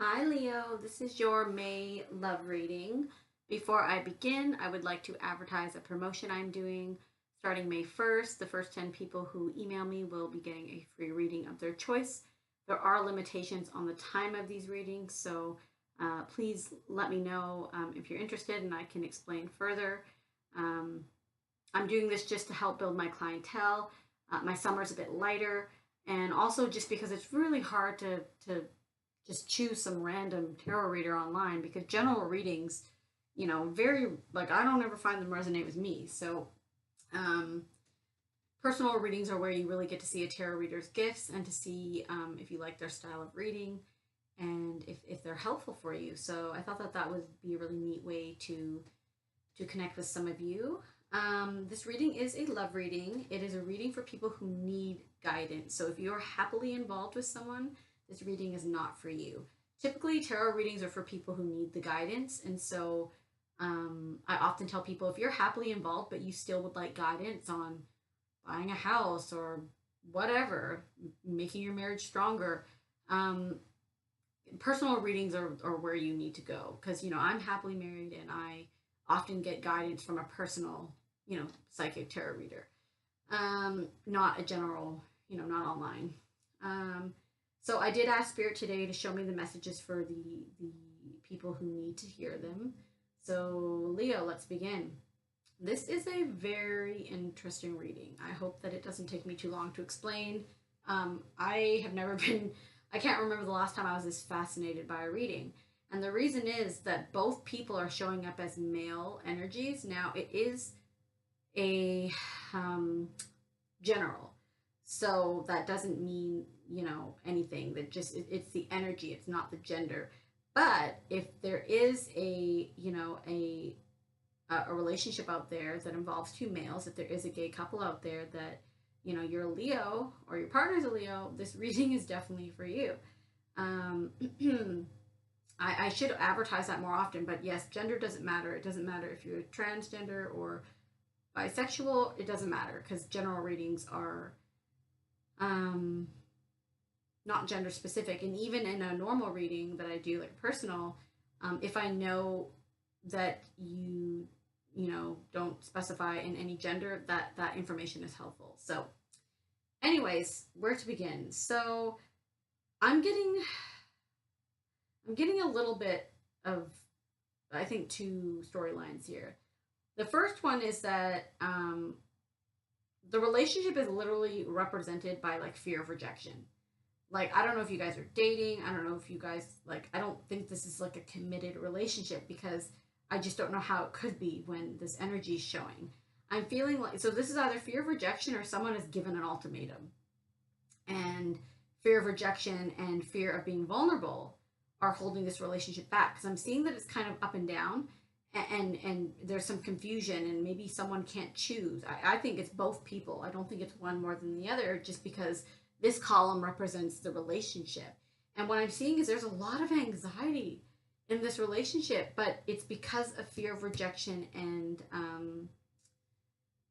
Hi Leo, this is your May love reading. Before I begin, I would like to advertise a promotion I'm doing. Starting May 1st, the first 10 people who email me will be getting a free reading of their choice. There are limitations on the time of these readings, so please let me know if you're interested and I can explain further. Um, I'm doing this just to help build my clientele. My summer's a bit lighter, and also just because it's really hard to just choose some random tarot reader online because general readings, very like I don't ever find them resonate with me. So, um, personal readings are where you really get to see a tarot reader's gifts and to see if you like their style of reading and if they're helpful for you. So I thought that that would be a really neat way to connect with some of you. This reading is a love reading. It is a reading for people who need guidance. So if you're happily involved with someone, this reading is not for you. Typically, tarot readings are for people who need the guidance. And so I often tell people if you're happily involved, but you still would like guidance on buying a house or whatever, making your marriage stronger, um, personal readings are where you need to go. Because, I'm happily married and I often get guidance from a personal, psychic tarot reader, not a general, not online. Um, so I did ask Spirit today to show me the messages for the people who need to hear them. So Leo, let's begin. This is a very interesting reading. I hope that it doesn't take me too long to explain. I have never been, I can't remember the last time I was this fascinated by a reading. And the reason is that both people are showing up as male energies. Now, it is a general. So that doesn't mean, anything. That just, it's the energy, it's not the gender. But if there is a relationship out there that involves two males, if there is a gay couple out there that, you're a Leo or your partner's a Leo, this reading is definitely for you. Um, I should advertise that more often, but yes, gender doesn't matter. It doesn't matter if you're transgender or bisexual, it doesn't matter because general readings are um, not gender specific. And even in a normal reading that I do, like personal, if I know that you don't specify in any gender, that information is helpful. So, anyways, where to begin? So, I'm getting I'm getting a little bit of, I think, two storylines here. The first one is that the relationship is literally represented by like fear of rejection. Like, I don't know if you guys are dating. I don't know if you guys, like, I don't think this is like a committed relationship because I just don't know how it could be when this energy is showing. I'm feeling like, so this is either fear of rejection or someone is given an ultimatum. And fear of rejection and fear of being vulnerable are holding this relationship back because I'm seeing that it's kind of up and down and there's some confusion and maybe someone can't choose. I think it's both people. I don't think it's one more than the other just because this column represents the relationship. And what I'm seeing is there's a lot of anxiety in this relationship, but it's because of fear of rejection and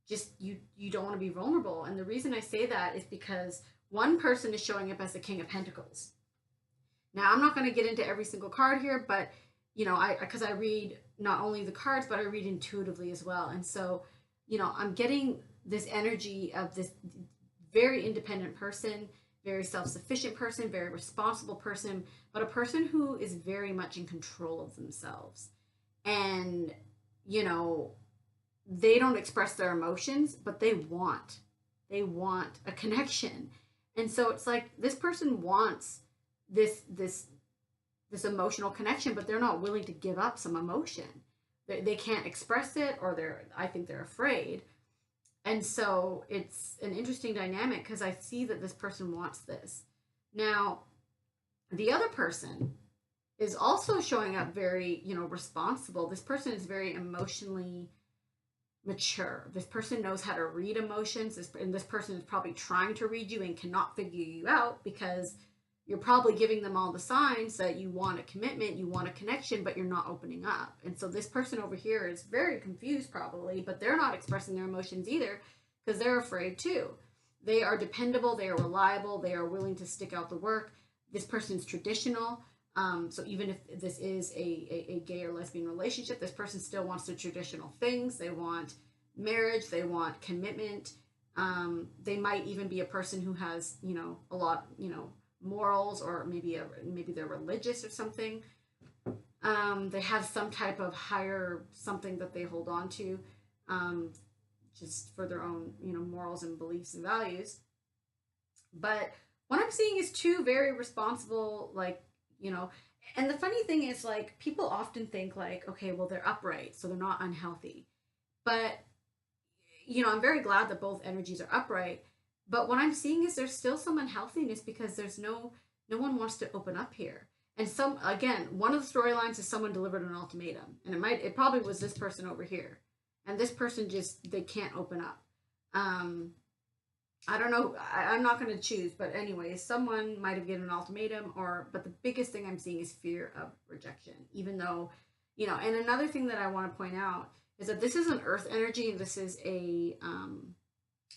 just you don't want to be vulnerable. And the reason I say that is because one person is showing up as the King of Pentacles. Now, I'm not going to get into every single card here, but because I read not only the cards, but I read intuitively as well. And so, I'm getting this energy of this very independent person, very self-sufficient person, very responsible person, but a person who is very much in control of themselves. And, they don't express their emotions, but they want a connection. And so it's like this person wants this emotional connection, but they're not willing to give up some emotion. They can't express it, or I think they're afraid. And so it's an interesting dynamic because I see that this person wants this. Now, the other person is also showing up very, responsible. This person is very emotionally mature. This person knows how to read emotions. And this person is probably trying to read you and cannot figure you out because you're probably giving them all the signs that you want a commitment, you want a connection, but you're not opening up. And so this person over here is very confused probably, but they're not expressing their emotions either because they're afraid too. They are dependable, they are reliable, they are willing to stick out the work. This person's traditional. So even if this is a gay or lesbian relationship, this person still wants the traditional things. They want marriage, they want commitment. They might even be a person who has, a lot, morals, or maybe they're religious or something. They have some type of higher something that they hold on to, um, just for their own, morals and beliefs and values. But what I'm seeing is two very responsible, like, you know, and the funny thing is, like, people often think, like, okay, well, they're upright, so they're not unhealthy. But, I'm very glad that both energies are upright. But what I'm seeing is there's still some unhealthiness because there's no one wants to open up here. And some, again, one of the storylines is someone delivered an ultimatum, and it probably was this person over here, and this person just, they can't open up. Um, I don't know. I'm not going to choose, but anyway, someone might have given an ultimatum, but the biggest thing I'm seeing is fear of rejection. Even though, and another thing that I want to point out is that this is an earth energy and this is a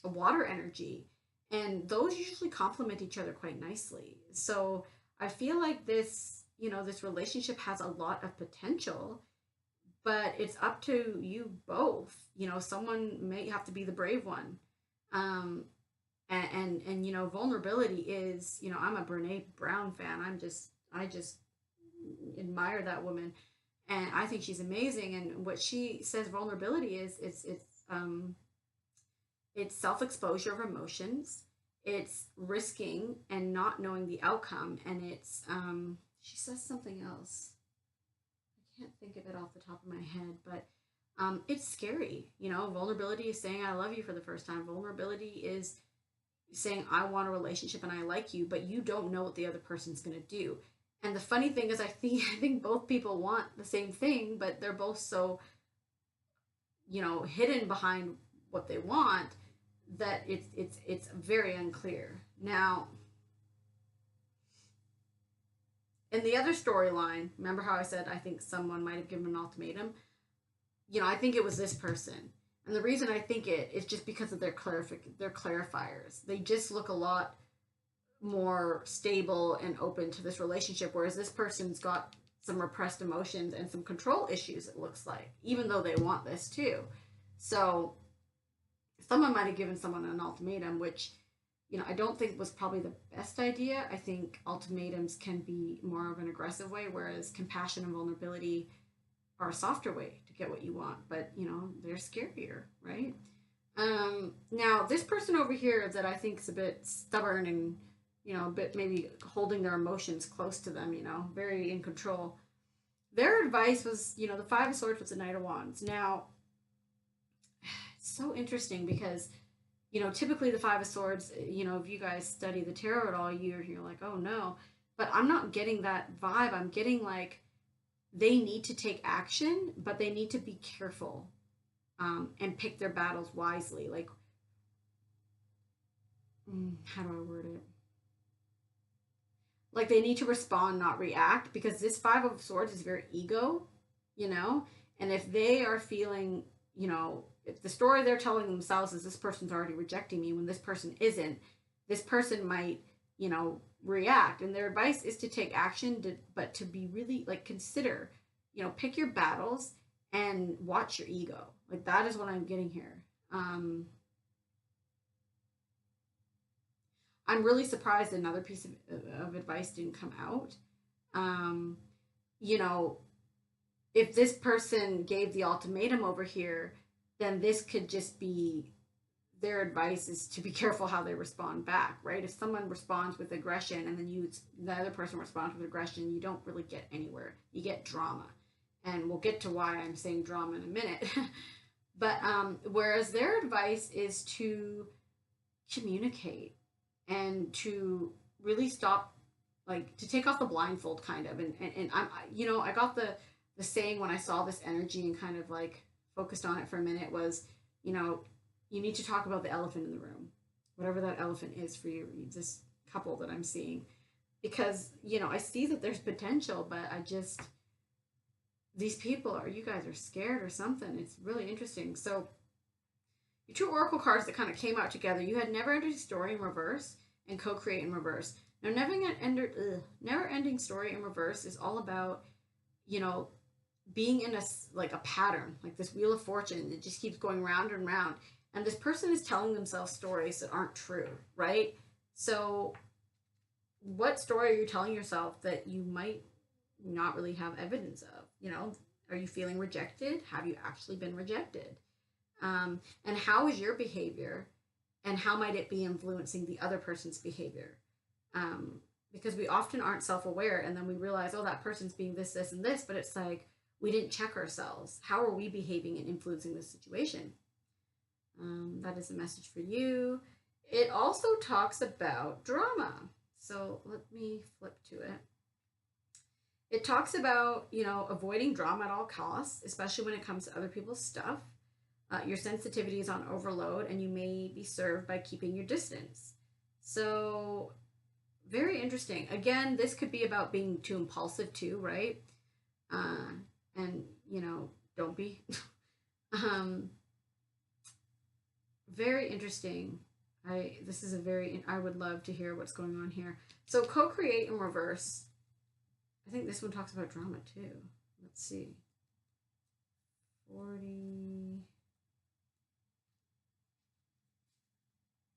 water energy, and those usually complement each other quite nicely. So I feel like this relationship has a lot of potential, but it's up to you both. Someone may have to be the brave one. Um, and vulnerability is, I'm a Brene Brown fan. I just admire that woman, and I think she's amazing. And what she says vulnerability is, it's self-exposure of emotions, it's risking and not knowing the outcome, and it's she says something else. I can't think of it off the top of my head, but it's scary. Vulnerability is saying I love you for the first time. Vulnerability is saying I want a relationship and I like you, but you don't know what the other person's going to do. And the funny thing is, I think both people want the same thing, but they're both so, hidden behind what they want, that it's very unclear. Now, in the other storyline, remember how I said I think someone might have given an ultimatum? I think it was this person. And the reason I think it is just because of their clarifiers. They just look a lot more stable and open to this relationship, whereas this person's got some repressed emotions and some control issues, it looks like, even though they want this too. So someone might have given someone an ultimatum, which, I don't think was probably the best idea. I think ultimatums can be more of an aggressive way, whereas compassion and vulnerability are a softer way to get what you want. But, they're scarier, right? Now, this person over here that I think is a bit stubborn and, a bit maybe holding their emotions close to them, very in control. Their advice was, the Five of Swords with the Knight of Wands. Now, it's so interesting because, typically the Five of Swords, if you guys study the tarot at all, you're like, oh no. But I'm not getting that vibe. I'm getting like they need to take action, but they need to be careful, and pick their battles wisely. Like, how do I word it? Like, they need to respond, not react, because this Five of Swords is very ego, and if they are feeling, if the story they're telling themselves is this person's already rejecting me when this person isn't, this person might, react. And their advice is to take action, but to be really, like, consider, pick your battles and watch your ego. Like, that is what I'm getting here. I'm really surprised another piece of advice didn't come out. Um, you know, if this person gave the ultimatum over here, then this could just be their advice is to be careful how they respond back, right? If someone responds with aggression and then the other person responds with aggression, you don't really get anywhere. You get drama. And we'll get to why I'm saying drama in a minute. But whereas their advice is to communicate and to really stop, like, to take off the blindfold, kind of. And I'm, I got the saying when I saw this energy and kind of like focused on it for a minute was, you need to talk about the elephant in the room, whatever that elephant is for you, this couple that I'm seeing. Because, I see that there's potential, but these people you guys are scared or something. It's really interesting. So, your two oracle cards that kind of came out together, you had never ending story in reverse and co-create in reverse. Now, never ending story in reverse is all about, you know, being in like a pattern, like this wheel of fortune that just keeps going round and round. And this person is telling themselves stories that aren't true, right? So, what story are you telling yourself that you might not really have evidence of? You know, are you feeling rejected? Have you actually been rejected? And how is your behavior, and how might it be influencing the other person's behavior? Because we often aren't self-aware, and then we realize, oh, that person's being this, this, and this, but it's like we didn't check ourselves. How are we behaving and influencing this situation? That is a message for you. It also talks about drama. So let me flip to it. It talks about, you know, avoiding drama at all costs, especially when it comes to other people's stuff. Your sensitivity is on overload, and you may be served by keeping your distance. So, very interesting. Again, this could be about being too impulsive too, right? Uh, and you know, don't be. um, Very interesting. This is a very, I would love to hear what's going on here. So co-create in reverse. I think this one talks about drama too. Let's see. 40.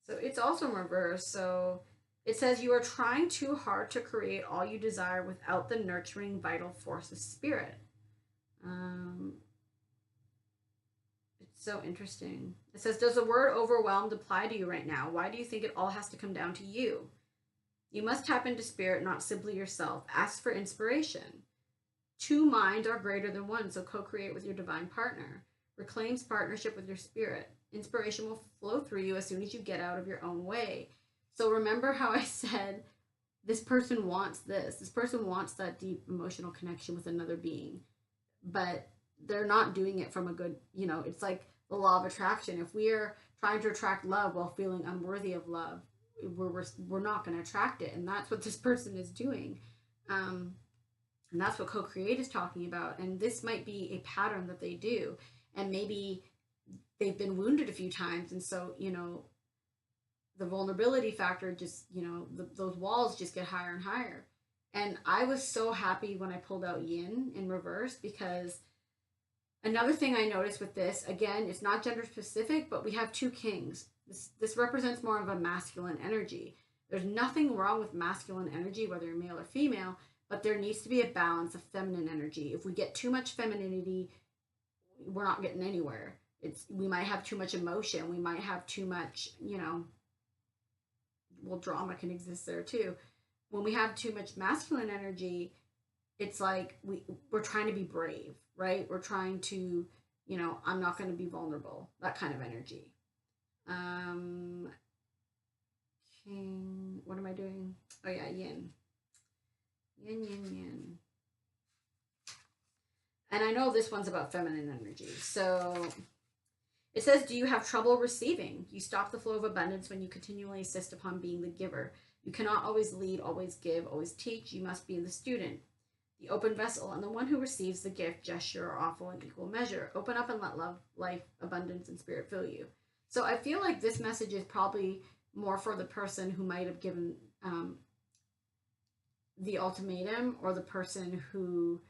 So it's also in reverse. So it says you are trying too hard to create all you desire without the nurturing vital force of spirit. It's so interesting. It says, does the word overwhelmed apply to you right now? Why do you think it all has to come down to you? You must tap into spirit, not simply yourself. Ask for inspiration. Two minds are greater than one, so co-create with your divine partner. Reclaims partnership with your spirit. Inspiration will flow through you as soon as you get out of your own way. So remember how I said this person wants this. This person wants that deep emotional connection with another being, but they're not doing it from a good, you know, it's like the law of attraction. If we are trying to attract love while feeling unworthy of love, we're not going to attract it. And that's what this person is doing. And that's what co-create is talking about. And this might be a pattern that they do. And maybe they've been wounded a few times. And so, you know, the vulnerability factor just, you know, those walls just get higher and higher. And I was so happy when I pulled out yin in reverse, because another thing I noticed with this, again, it's not gender specific, but we have two kings. This represents more of a masculine energy. There's nothing wrong with masculine energy, whether you're male or female, but there needs to be a balance of feminine energy. If we get too much femininity, we're not getting anywhere. We might have too much emotion. We might have too much, you know, well, drama can exist there too. When we have too much masculine energy, it's like we're trying to be brave, right? We're trying to, you know, I'm not going to be vulnerable. That kind of energy. King, what am I doing? Oh yeah, yin. Yin, yin, yin. And I know this one's about feminine energy. So it says, do you have trouble receiving? You stop the flow of abundance when you continually insist upon being the giver. You cannot always lead, always give, always teach. You must be the student, the open vessel, and the one who receives the gift, gesture, or offer in equal measure. Open up and let love, life, abundance, and spirit fill you. So I feel like this message is probably more for the person who might have given the ultimatum, or the person who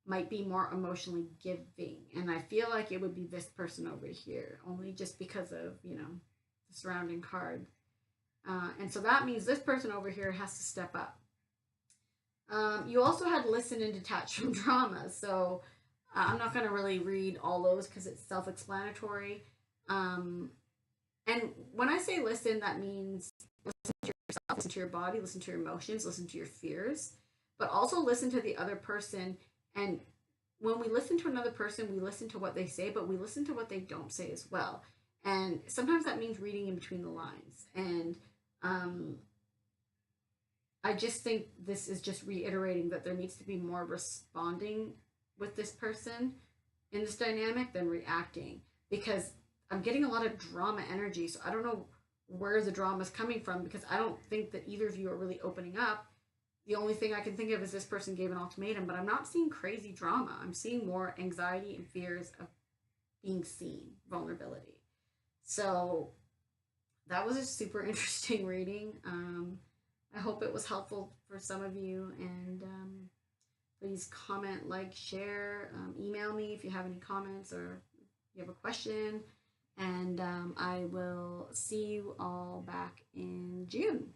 might be more emotionally giving. And I feel like it would be this person over here, only just because of, you know, the surrounding card. And so that means this person over here has to step up. You also had listen and detach from drama. So I'm not going to really read all those because it's self-explanatory. And when I say listen, that means listen to yourself, listen to your body, listen to your emotions, listen to your fears, but also listen to the other person. And when we listen to another person, we listen to what they say, but we listen to what they don't say as well. And sometimes that means reading in between the lines. And I just think this is just reiterating that there needs to be more responding with this person in this dynamic than reacting, because I'm getting a lot of drama energy. So I don't know where the drama is coming from, because I don't think that either of you are really opening up. The only thing I can think of is this person gave an ultimatum, but I'm not seeing crazy drama. I'm seeing more anxiety and fears of being seen, vulnerability. So that was a super interesting reading. I hope it was helpful for some of you. And please comment, like, share, email me if you have any comments or you have a question. And I will see you all back in June.